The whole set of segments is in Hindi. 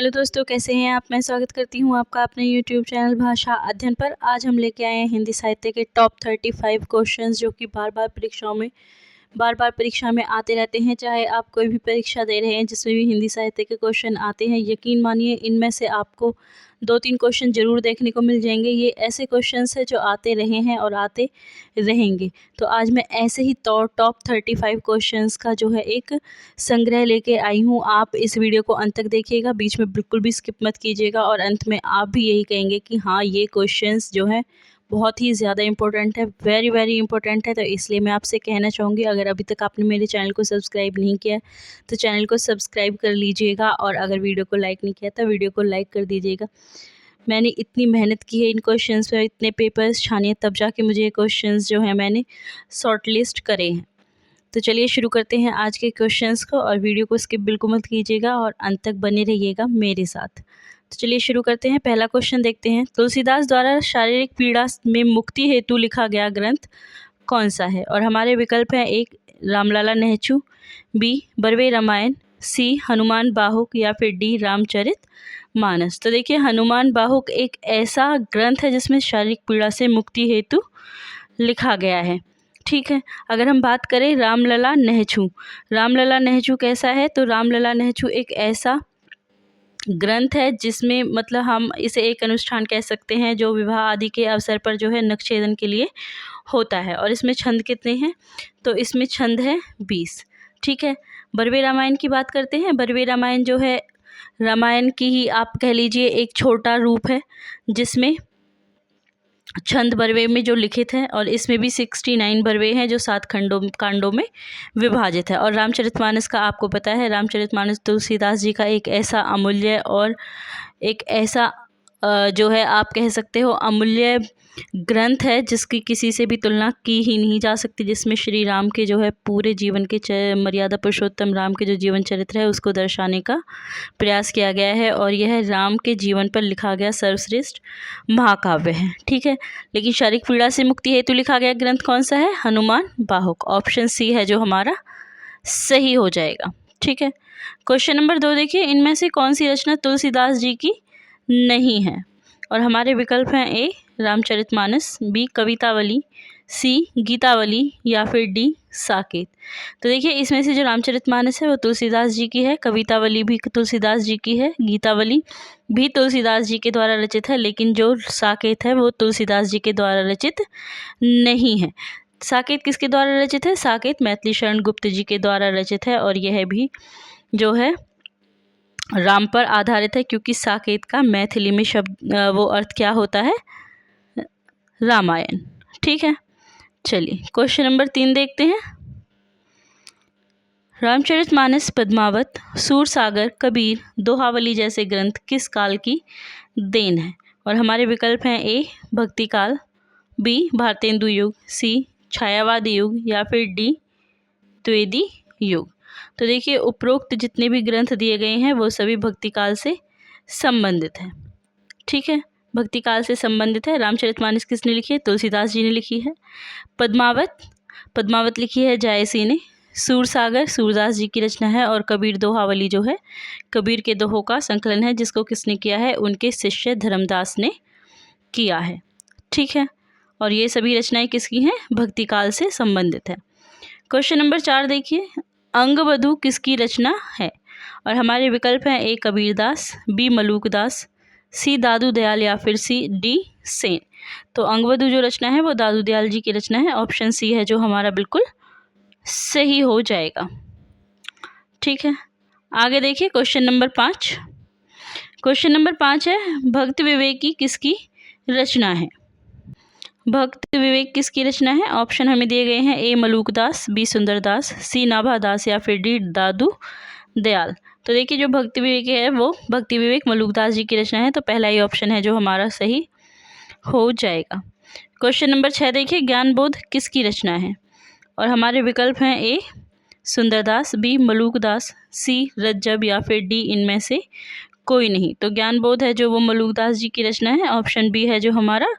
हेलो दोस्तों, कैसे हैं आप। मैं स्वागत करती हूं आपका अपने यूट्यूब चैनल भाषा अध्ययन पर। आज हम लेके आए हैं हिंदी साहित्य के टॉप 35 क्वेश्चंस जो कि बार बार परीक्षा में आते रहते हैं। चाहे आप कोई भी परीक्षा दे रहे हैं जिसमें भी हिंदी साहित्य के क्वेश्चन आते हैं, यकीन मानिए इनमें से आपको 2-3 क्वेश्चन ज़रूर देखने को मिल जाएंगे। ये ऐसे क्वेश्चंस हैं जो आते रहे हैं और आते रहेंगे। तो आज मैं ऐसे ही टॉप 35 क्वेश्चंस का जो है एक संग्रह लेके आई हूँ। आप इस वीडियो को अंत तक देखिएगा, बीच में बिल्कुल भी स्किप मत कीजिएगा और अंत में आप भी यही कहेंगे कि हाँ, ये क्वेश्चंस जो है बहुत ही ज़्यादा इम्पोर्टेंट है, वेरी वेरी इंपॉर्टेंट है। तो इसलिए मैं आपसे कहना चाहूँगी, अगर अभी तक आपने मेरे चैनल को सब्सक्राइब नहीं किया है तो चैनल को सब्सक्राइब कर लीजिएगा, और अगर वीडियो को लाइक नहीं किया तो वीडियो को लाइक कर दीजिएगा। मैंने इतनी मेहनत की है इन क्वेश्चंस पे, इतने पेपर्स छाने तब जाके मुझे ये क्वेश्चंस जो है मैंने शॉर्ट लिस्ट करे हैं। तो चलिए शुरू करते हैं आज के क्वेश्चंस को, और वीडियो को स्किप बिल्कुल मत कीजिएगा और अंत तक बने रहिएगा मेरे साथ। तो चलिए शुरू करते हैं। पहला क्वेश्चन देखते हैं, तुलसीदास द्वारा शारीरिक पीड़ा में मुक्ति हेतु लिखा गया ग्रंथ कौन सा है। और हमारे विकल्प हैं, एक रामलाला नेहचू, बी बरवे रामायण, सी हनुमान बाहुक, या फिर डी रामचरित मानस। तो देखिए, हनुमान बाहुक एक ऐसा ग्रंथ है जिसमें शारीरिक पीड़ा से मुक्ति हेतु लिखा गया है। ठीक है, अगर हम बात करें रामलला नेहचू कैसा है, तो रामलला नेहचू एक ऐसा ग्रंथ है जिसमें मतलब हम इसे एक अनुष्ठान कह सकते हैं जो विवाह आदि के अवसर पर जो है नखछेदन के लिए होता है। और इसमें छंद कितने हैं, तो इसमें छंद है 20। ठीक है, बरवे रामायण की बात करते हैं। बरवे रामायण जो है रामायण की ही आप कह लीजिए एक छोटा रूप है जिसमें छंद बरवे में जो लिखित है, और इसमें भी 69 बरवे हैं जो 7 कांडों में विभाजित है। और रामचरितमानस का आपको पता है, रामचरितमानस तुलसीदास जी का एक ऐसा अमूल्य और एक ऐसा जो है आप कह सकते हो अमूल्य ग्रंथ है जिसकी किसी से भी तुलना की ही नहीं जा सकती, जिसमें श्री राम के जो है पूरे जीवन के मर्यादा पुरुषोत्तम राम के जो जीवन चरित्र है उसको दर्शाने का प्रयास किया गया है। और यह राम के जीवन पर लिखा गया सर्वश्रेष्ठ महाकाव्य है। ठीक है, लेकिन शारीरिक पीड़ा से मुक्ति हेतु लिखा गया ग्रंथ कौन सा है, हनुमान बाहुक। ऑप्शन सी है जो हमारा सही हो जाएगा। ठीक है, क्वेश्चन नंबर 2 देखिए, इनमें से कौन सी रचना तुलसीदास जी की नहीं है। और हमारे विकल्प हैं, ए रामचरितमानस, बी कवितावली, सी गीतावली, या फिर डी साकेत। तो देखिए, इसमें से जो रामचरितमानस है वो तुलसीदास जी की है, कवितावली भी तुलसीदास जी की है, गीतावली भी तुलसीदास जी के द्वारा रचित है, लेकिन जो साकेत है वो तुलसीदास जी के द्वारा रचित नहीं है। साकेत किसके द्वारा रचित है, साकेत मैथिली शरण गुप्त जी के द्वारा रचित है, और यह भी जो है राम पर आधारित है, क्योंकि साकेत का मैथिली में शब्द वो अर्थ क्या होता है, रामायण। ठीक है, चलिए क्वेश्चन नंबर 3 देखते हैं। रामचरितमानस, पद्मावत, सूरसागर, कबीर, दोहावली जैसे ग्रंथ किस काल की देन है। और हमारे विकल्प हैं, ए भक्ति काल, बी भारतेंदु युग, सी छायावादी युग, या फिर डी द्विवेदी युग। तो देखिए, उपरोक्त जितने भी ग्रंथ दिए गए हैं वो सभी भक्ति काल से संबंधित हैं। ठीक है, भक्ति काल से संबंधित है। रामचरितमानस किसने लिखी है, तुलसीदास जी ने लिखी है। पद्मावत लिखी है जायसी ने। सूरसागर सूरदास जी की रचना है। और कबीर दोहावली जो है कबीर के दोहों का संकलन है, जिसको किसने किया है, उनके शिष्य धर्मदास ने किया है। ठीक है, और ये सभी रचनाएं किसकी हैं, भक्ति काल से संबंधित है। क्वेश्चन नंबर 4 देखिए, अंगबधू किसकी रचना है। और हमारे विकल्प हैं, ए कबीरदास, बी मलूकदास, सी दादू दयाल, या फिर सी डी सेन। तो अंगबधू जो रचना है वो दादू दयाल जी की रचना है। ऑप्शन सी है जो हमारा बिल्कुल सही हो जाएगा। ठीक है, आगे देखिए क्वेश्चन नंबर 5। क्वेश्चन नंबर 5 है, भक्त विवेकी किसकी रचना है। भक्त विवेक किसकी रचना है। ऑप्शन हमें दिए गए हैं, ए मलूकदास, बी सुंदरदास, सी नाभादास, या फिर डी दादू दयाल। तो देखिए, जो भक्ति विवेक है वो भक्ति विवेक मलूकदास जी की रचना है, तो पहला ही ऑप्शन है जो हमारा सही हो जाएगा। क्वेश्चन नंबर 6 देखिए, ज्ञानबोध किसकी रचना है। और हमारे विकल्प हैं, ए सुंदरदास, बी मलूकदास, सी रज्जब, या फिर डी इनमें से कोई नहीं। तो ज्ञानबोध है जो वो मलूकदास जी की रचना है। ऑप्शन बी है जो हमारा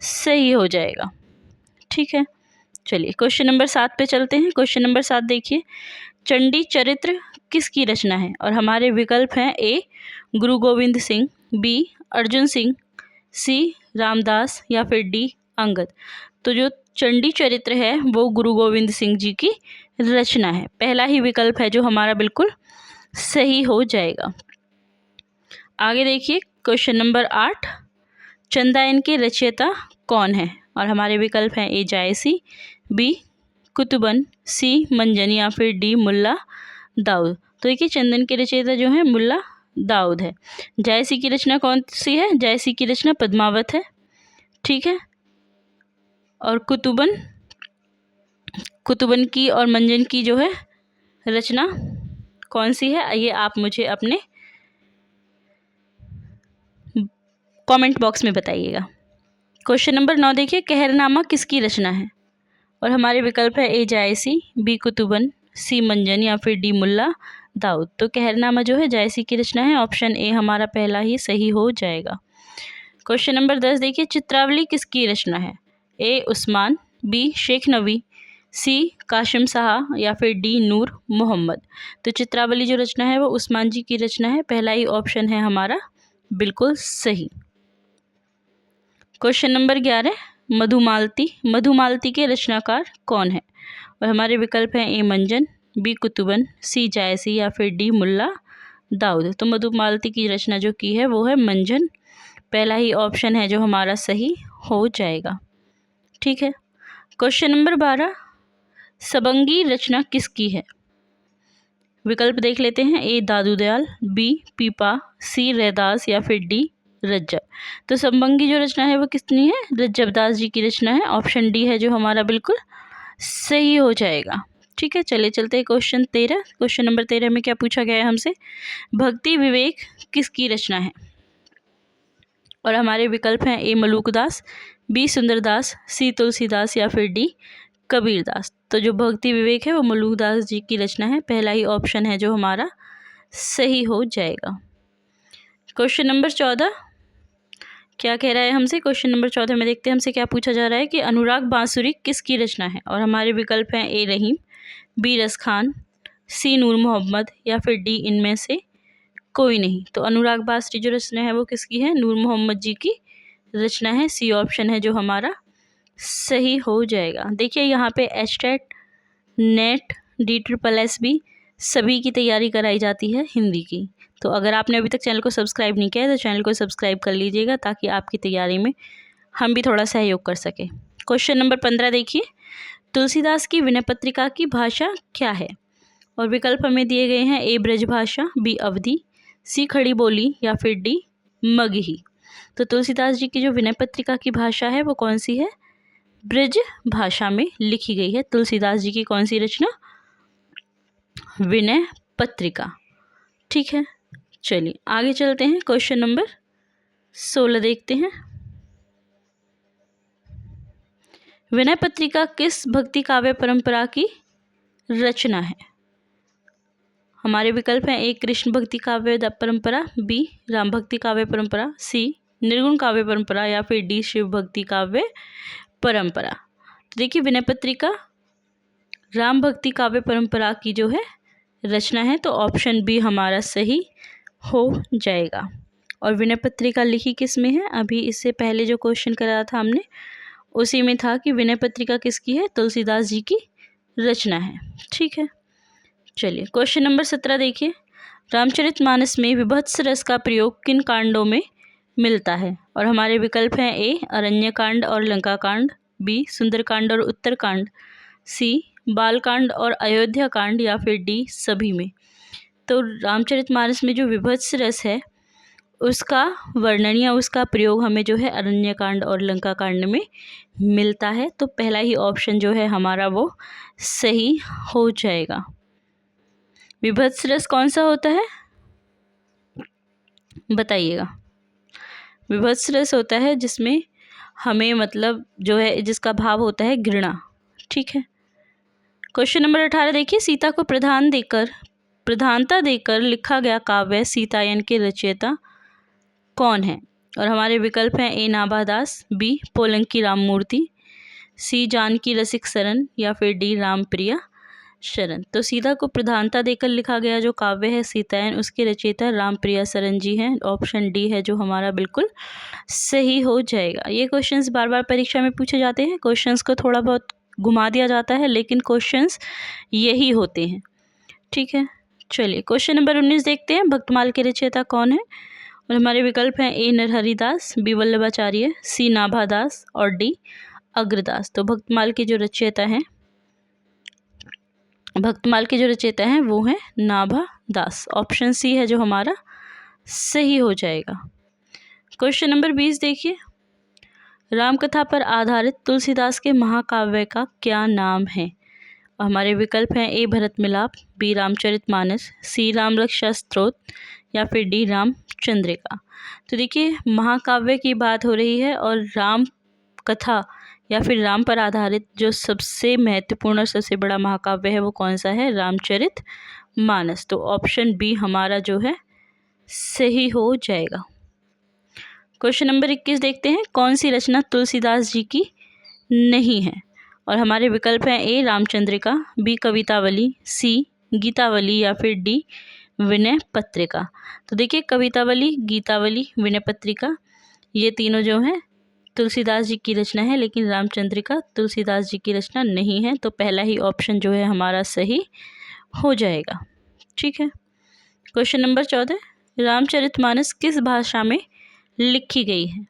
सही हो जाएगा। ठीक है, चलिए क्वेश्चन नंबर 7 पे चलते हैं। क्वेश्चन नंबर 7 देखिए, चंडी चरित्र किसकी रचना है? और हमारे विकल्प हैं ए गुरु गोविंद सिंह, बी अर्जुन सिंह, सी रामदास या फिर डी अंगद। तो जो चंडी चरित्र है वो गुरु गोविंद सिंह जी की रचना है। पहला ही विकल्प है जो हमारा बिल्कुल सही हो जाएगा। आगे देखिए क्वेश्चन नंबर 8, चंदायन के रचयिता कौन है? और हमारे विकल्प हैं ए जायसी, बी कुतुबन, सी मंजन या फिर डी मुल्ला दाऊद। तो देखिए चंदन के रचयिता जो है मुल्ला दाऊद है। जायसी की रचना कौन सी है? जायसी की रचना पद्मावत है, ठीक है। और कुतुबन की और मंजन की जो है रचना कौन सी है, ये आप मुझे अपने कमेंट बॉक्स में बताइएगा। क्वेश्चन नंबर 9 देखिए, कहरनामा किसकी रचना है? और हमारे विकल्प है ए जायसी, बी कुतुबन, सी मंजन या फिर डी मुल्ला दाऊद। तो कहरनामा जो है जायसी की रचना है। ऑप्शन ए हमारा पहला ही सही हो जाएगा। क्वेश्चन नंबर 10 देखिए, चित्रावली किसकी रचना है? ए उस्मान, बी शेख नवी, सी काशिम साहा या फिर डी नूर मोहम्मद। तो चित्रावली जो रचना है वो उस्मान जी की रचना है। पहला ही ऑप्शन है हमारा बिल्कुल सही। क्वेश्चन नंबर 11, मधुमालती के रचनाकार कौन है? और हमारे विकल्प हैं ए मंजन, बी कुतुबन, सी जायसी या फिर डी मुल्ला दाऊद। तो मधुमालती की रचना जो की है वो है मंजन। पहला ही ऑप्शन है जो हमारा सही हो जाएगा, ठीक है। क्वेश्चन नंबर 12, सबंगी रचना किसकी है? विकल्प देख लेते हैं, ए दादू दयाल, बी पीपा, सी रैदास या फिर डी रज्जब। तो सबंगी जो रचना है वो किसकी है? रज्जब दास जी की रचना है। ऑप्शन डी है जो हमारा बिल्कुल सही हो जाएगा, ठीक है। चलिए चलते हैं क्वेश्चन 13। क्वेश्चन नंबर 13 में क्या पूछा गया है हमसे? भक्ति विवेक किसकी रचना है? और हमारे विकल्प हैं ए मलूकदास, बी सुंदरदास, सी तुलसीदास या फिर डी कबीरदास। तो जो भक्ति विवेक है वो मलूकदास जी की रचना है। पहला ही ऑप्शन है जो हमारा सही हो जाएगा। क्वेश्चन नंबर 14 क्या कह रहा है हमसे? क्वेश्चन नंबर 14 में देखते हैं हमसे क्या पूछा जा रहा है कि अनुराग बांसुरी किसकी रचना है? और हमारे विकल्प हैं ए रहीम, बी रस खान, सी नूर मोहम्मद या फिर डी इनमें से कोई नहीं। तो अनुराग बांसुरी जो रचना है वो किसकी है? नूर मोहम्मद जी की रचना है। सी ऑप्शन है जो हमारा सही हो जाएगा। देखिए यहाँ पे एचटेट, नेट, DSSB सभी की तैयारी कराई जाती है हिंदी की। तो अगर आपने अभी तक चैनल को सब्सक्राइब नहीं किया है तो चैनल को सब्सक्राइब कर लीजिएगा ताकि आपकी तैयारी में हम भी थोड़ा सहयोग कर सकें। क्वेश्चन नंबर 15 देखिए, तुलसीदास की विनय पत्रिका की भाषा क्या है? और विकल्प हमें दिए गए हैं ए ब्रज भाषा, बी अवधी, सी खड़ी बोली या फिर डी मगही। तो तुलसीदास जी की जो विनय पत्रिका की भाषा है वो कौन सी है? ब्रज भाषा में लिखी गई है। तुलसीदास जी की कौन सी रचना? विनय पत्रिका, ठीक है। चलिए आगे चलते हैं। क्वेश्चन नंबर 16 देखते हैं। विनय पत्रिका किस भक्ति काव्य परंपरा की रचना है? हमारे विकल्प हैं ए कृष्ण भक्ति काव्य परंपरा, बी राम भक्ति काव्य परंपरा, सी निर्गुण काव्य परंपरा या फिर डी शिव भक्ति काव्य परंपरा। तो देखिए विनय पत्रिका राम भक्ति काव्य परंपरा की जो है रचना है। तो ऑप्शन बी हमारा सही हो जाएगा। और विनय पत्रिका लिखी किस में है? अभी इससे पहले जो क्वेश्चन कराया था हमने उसी में था कि विनय पत्रिका किसकी है? तुलसीदास जी की रचना है, ठीक है। चलिए क्वेश्चन नंबर 17 देखिए, रामचरितमानस में विभत्स रस का प्रयोग किन कांडों में मिलता है? और हमारे विकल्प हैं ए अरण्यकांड और लंका कांड, बी सुंदरकांड और उत्तरकांड, सी बालकांड और अयोध्या कांड या फिर डी सभी में। तो रामचरितमानस में जो विभत्स रस है उसका वर्णन या उसका प्रयोग हमें जो है अरण्यकांड और लंका कांड में मिलता है। तो पहला ही ऑप्शन जो है हमारा वो सही हो जाएगा। विभत्स रस कौन सा होता है बताइएगा? विभत्स रस होता है जिसमें हमें मतलब जो है जिसका भाव होता है घृणा, ठीक है। क्वेश्चन नंबर 18 देखिए, सीता को प्रधानता देकर लिखा गया काव्य सीतायन के रचयिता कौन है? और हमारे विकल्प हैं ए नाभादास, बी पोलंकी राममूर्ति, सी जानकी रसिक सरन या फिर डी रामप्रिया शरण। तो सीता को प्रधानता देकर लिखा गया जो काव्य है सीतायन, उसके रचयिता रामप्रिया शरण जी हैं। ऑप्शन डी है जो हमारा बिल्कुल सही हो जाएगा। ये क्वेश्चंस बार बार परीक्षा में पूछे जाते हैं, क्वेश्चंस को थोड़ा बहुत घुमा दिया जाता है लेकिन क्वेश्चंस यही होते हैं। ठीक है, चलिए क्वेश्चन नंबर 19 देखते हैं। भक्तमाल के रचयिता कौन है? और हमारे विकल्प हैं ए नरहरिदास, बी वल्लभाचार्य, सी नाभादास और डी अग्रदास। तो भक्तमाल के जो रचयिता हैं वो हैं नाभादास। ऑप्शन सी है जो हमारा सही हो जाएगा। क्वेश्चन नंबर 20 देखिए। रामकथा पर आधारित तुलसीदास के महाकाव्य का क्या नाम है? हमारे विकल्प हैं ए भरत मिलाप, बी रामचरितमानस, सी राम रक्षा स्तोत्र या फिर डी रामचंद्रिका। तो देखिए महाकाव्य की बात हो रही है और राम कथा या फिर राम पर आधारित जो सबसे महत्वपूर्ण और सबसे बड़ा महाकाव्य है वो कौन सा है? रामचरितमानस। तो ऑप्शन बी हमारा जो है सही हो जाएगा। क्वेश्चन नंबर 21 देखते हैं। कौन सी रचना तुलसीदास जी की नहीं है? और हमारे विकल्प हैं ए रामचंद्रिका, बी कवितावली, सी गीतावली या फिर डी विनय पत्रिका। तो देखिए कवितावली, गीतावली, विनय पत्रिका ये तीनों जो हैं तुलसीदास जी की रचना है, लेकिन रामचंद्रिका तुलसीदास जी की रचना नहीं है। तो पहला ही ऑप्शन जो है हमारा सही हो जाएगा। ठीक है, क्वेश्चन नंबर 14। रामचरितमानस किस भाषा में लिखी गई है?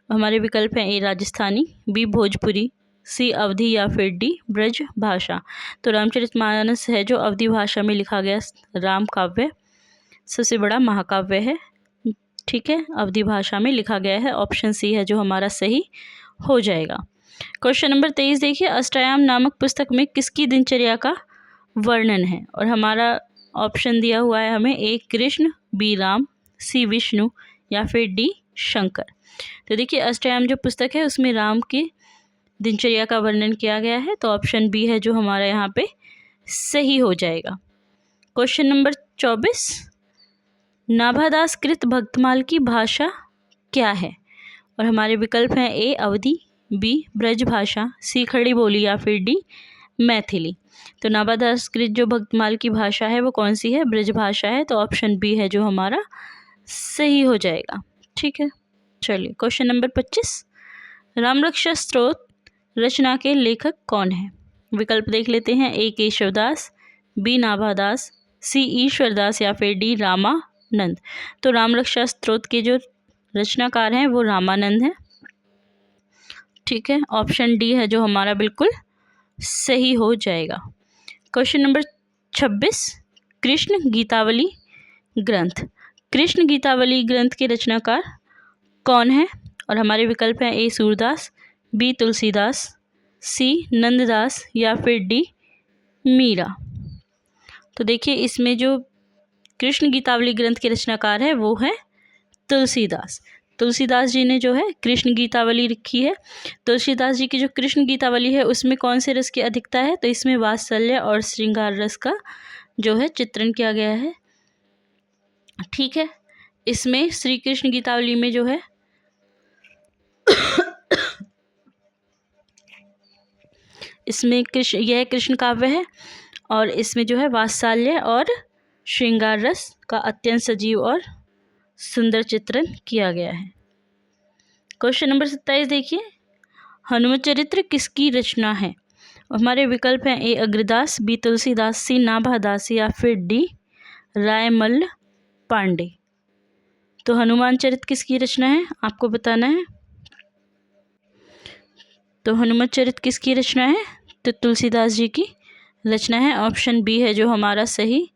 हमारे विकल्प हैं ए राजस्थानी, बी भोजपुरी, सी अवधी या फिर डी ब्रज भाषा। तो रामचरितमानस है जो अवधी भाषा में लिखा गया राम काव्य सबसे बड़ा महाकाव्य है। ठीक है, अवधी भाषा में लिखा गया है। ऑप्शन सी है जो हमारा सही हो जाएगा। क्वेश्चन नंबर 23 देखिए। अष्टयाम नामक पुस्तक में किसकी दिनचर्या का वर्णन है? और हमारा ऑप्शन दिया हुआ है हमें ए कृष्ण, बी राम, सी विष्णु या फिर डी शंकर। तो देखिए अष्टयाम जो पुस्तक है उसमें राम की दिनचर्या का वर्णन किया गया है। तो ऑप्शन बी है जो हमारा यहाँ पे सही हो जाएगा। Question number 24। नाभादास कृत भक्तमाल की भाषा क्या है? और हमारे विकल्प हैं ए अवधी, बी ब्रज भाषा, सी खड़ी बोली या फिर डी मैथिली। तो नाभादास कृत जो भक्तमाल की भाषा है वो कौन सी है? ब्रज भाषा है। तो ऑप्शन बी है जो हमारा सही हो जाएगा। ठीक है, चलिए क्वेश्चन नंबर 25। रामरक्षा स्तोत्र रचना के लेखक कौन है? विकल्प देख लेते हैं। ए केशवदास, बी नाभादास, सी ईश्वरदास या फिर डी रामानंद। तो रामरक्षा स्तोत्र के जो रचनाकार हैं वो रामानंद हैं। ठीक है, ऑप्शन डी है जो हमारा बिल्कुल सही हो जाएगा। Question number 26। कृष्ण गीतावली ग्रंथ। कृष्ण गीतावली ग्रंथ के रचनाकार कौन है? और हमारे विकल्प हैं ए सूरदास, बी तुलसीदास, सी नंददास या फिर डी मीरा। तो देखिए इसमें जो कृष्ण गीतावली ग्रंथ के रचनाकार है वो है तुलसीदास। तुलसीदास जी ने जो है कृष्ण गीतावली लिखी है। तुलसीदास जी की जो कृष्ण गीतावली है उसमें कौन से रस की अधिकता है? तो इसमें वात्सल्य और श्रृंगार रस का जो है चित्रण किया गया है। ठीक है, इसमें श्री कृष्ण गीतावली में जो है इसमें यह कृष्ण काव्य है और इसमें जो है वात्सल्य और श्रृंगार रस का अत्यंत सजीव और सुंदर चित्रण किया गया है। क्वेश्चन नंबर 27 देखिए। हनुमत चरित्र किसकी रचना है? हमारे विकल्प हैं ए अग्रदास, बी तुलसीदास, सी नाभादास या फिर डी रायमल्ल पांडे। तो हनुमान चरित्र किसकी रचना है आपको बताना है। तो हनुमत चरित्र किसकी रचना है? तो तुलसीदास जी की रचना है। ऑप्शन बी है जो हमारा सही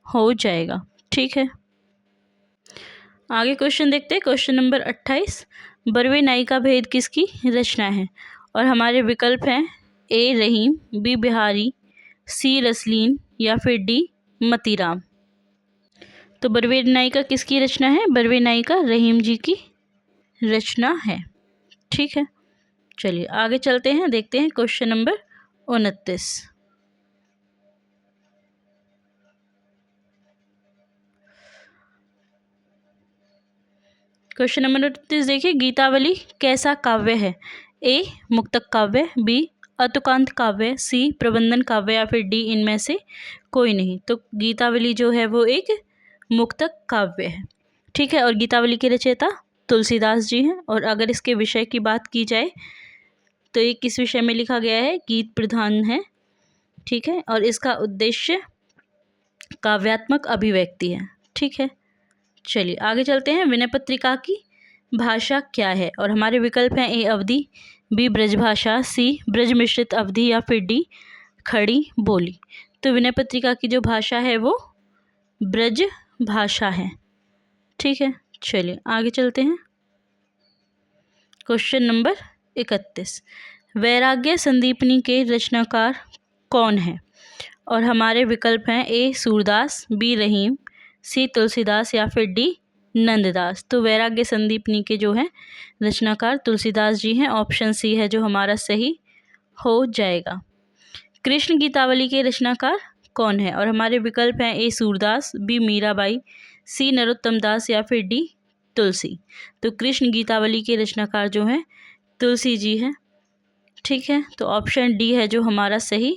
हो जाएगा। ठीक है, आगे क्वेश्चन देखते हैं। Question number 28। बरवे नाई का भेद किसकी रचना है? और हमारे विकल्प हैं ए रहीम, बी बिहारी, सी रसलीन या फिर डी मतीराम। तो बरवे नाई का किसकी रचना है? बरवे नाई का रहीम जी की रचना है। ठीक है, चलिए आगे चलते हैं, देखते हैं क्वेश्चन नंबर 29। क्वेश्चन नंबर 29 देखिए। गीतावली कैसा काव्य है? ए मुक्तक काव्य, बी अतुकांत काव्य, सी प्रबंधन काव्य या फिर डी इनमें से कोई नहीं। तो गीतावली जो है वो एक मुक्तक काव्य है, ठीक है। और गीतावली के रचयिता तुलसीदास जी हैं। और अगर इसके विषय की बात की जाए तो ये किस विषय में लिखा गया है, गीत प्रधान है, ठीक है। और इसका उद्देश्य काव्यात्मक अभिव्यक्ति है, ठीक है। चलिए आगे चलते हैं। विनय पत्रिका की भाषा क्या है? और हमारे विकल्प हैं ए अवधी, बी ब्रजभाषा, सी ब्रज मिश्रित अवधी या फिर डी खड़ी बोली। तो विनय पत्रिका की जो भाषा है वो ब्रज भाषा है, ठीक है। चलिए आगे चलते हैं। क्वेश्चन नंबर 31, वैराग्य संदीपनी के रचनाकार कौन है? और हमारे विकल्प हैं ए सूरदास, बी रहीम, सी तुलसीदास या फिर डी नंददास। तो वैराग्य संदीपनी के जो हैं रचनाकार तुलसीदास जी हैं। ऑप्शन सी है जो हमारा सही हो जाएगा। कृष्ण गीतावली के रचनाकार कौन है? और हमारे विकल्प हैं ए सूरदास, बी मीराबाई, सी नरोत्तम दास या फिर डी तुलसी। तो कृष्ण गीतावली के रचनाकार जो हैं तुलसी जी हैं, ठीक है। तो ऑप्शन डी है जो हमारा सही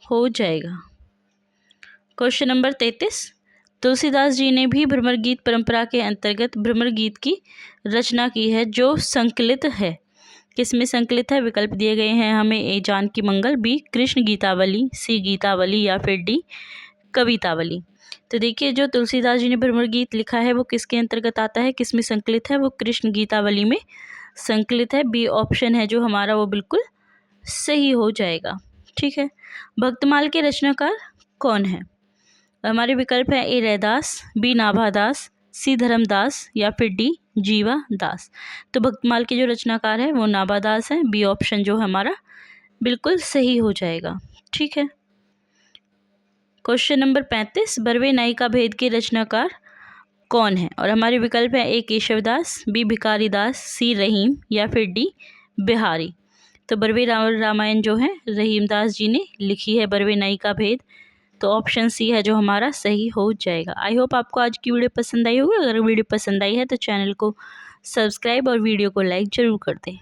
हो जाएगा। क्वेश्चन नंबर 33, तुलसीदास जी ने भी भ्रमर गीत परंपरा के अंतर्गत भ्रमर गीत की रचना की है जो संकलित है। किस में संकलित है? विकल्प दिए गए हैं हमें ए जानकी मंगल, बी कृष्ण गीतावली, सी गीतावली या फिर डी कवितावली। तो देखिए जो तुलसीदास जी ने भ्रमर गीत लिखा है वो किसके अंतर्गत आता है, किस में संकलित है? वो कृष्ण गीतावली में संकलित है। बी ऑप्शन है जो हमारा वो बिल्कुल सही हो जाएगा, ठीक है। भक्तमाल के रचनाकार कौन है? हमारे विकल्प है ए रैदास, बी नाभादास, सी धर्मदास या फिर डी जीवा दास। तो भक्तमाल के जो रचनाकार है वो नाभादास है। बी ऑप्शन जो हमारा बिल्कुल सही हो जाएगा, ठीक है। क्वेश्चन नंबर 35, बरवे नायिका भेद के रचनाकार कौन है? और हमारे विकल्प है ए केशवदास, बी भिखारी दास, सी रहीम या फिर डी बिहारी। तो बरवे रामायण जो है रहीमदास जी ने लिखी है, बरवे नायिका भेद। तो ऑप्शन सी है जो हमारा सही हो जाएगा। आई होप आपको आज की वीडियो पसंद आई होगी। अगर वीडियो पसंद आई है तो चैनल को सब्सक्राइब और वीडियो को लाइक ज़रूर कर दें।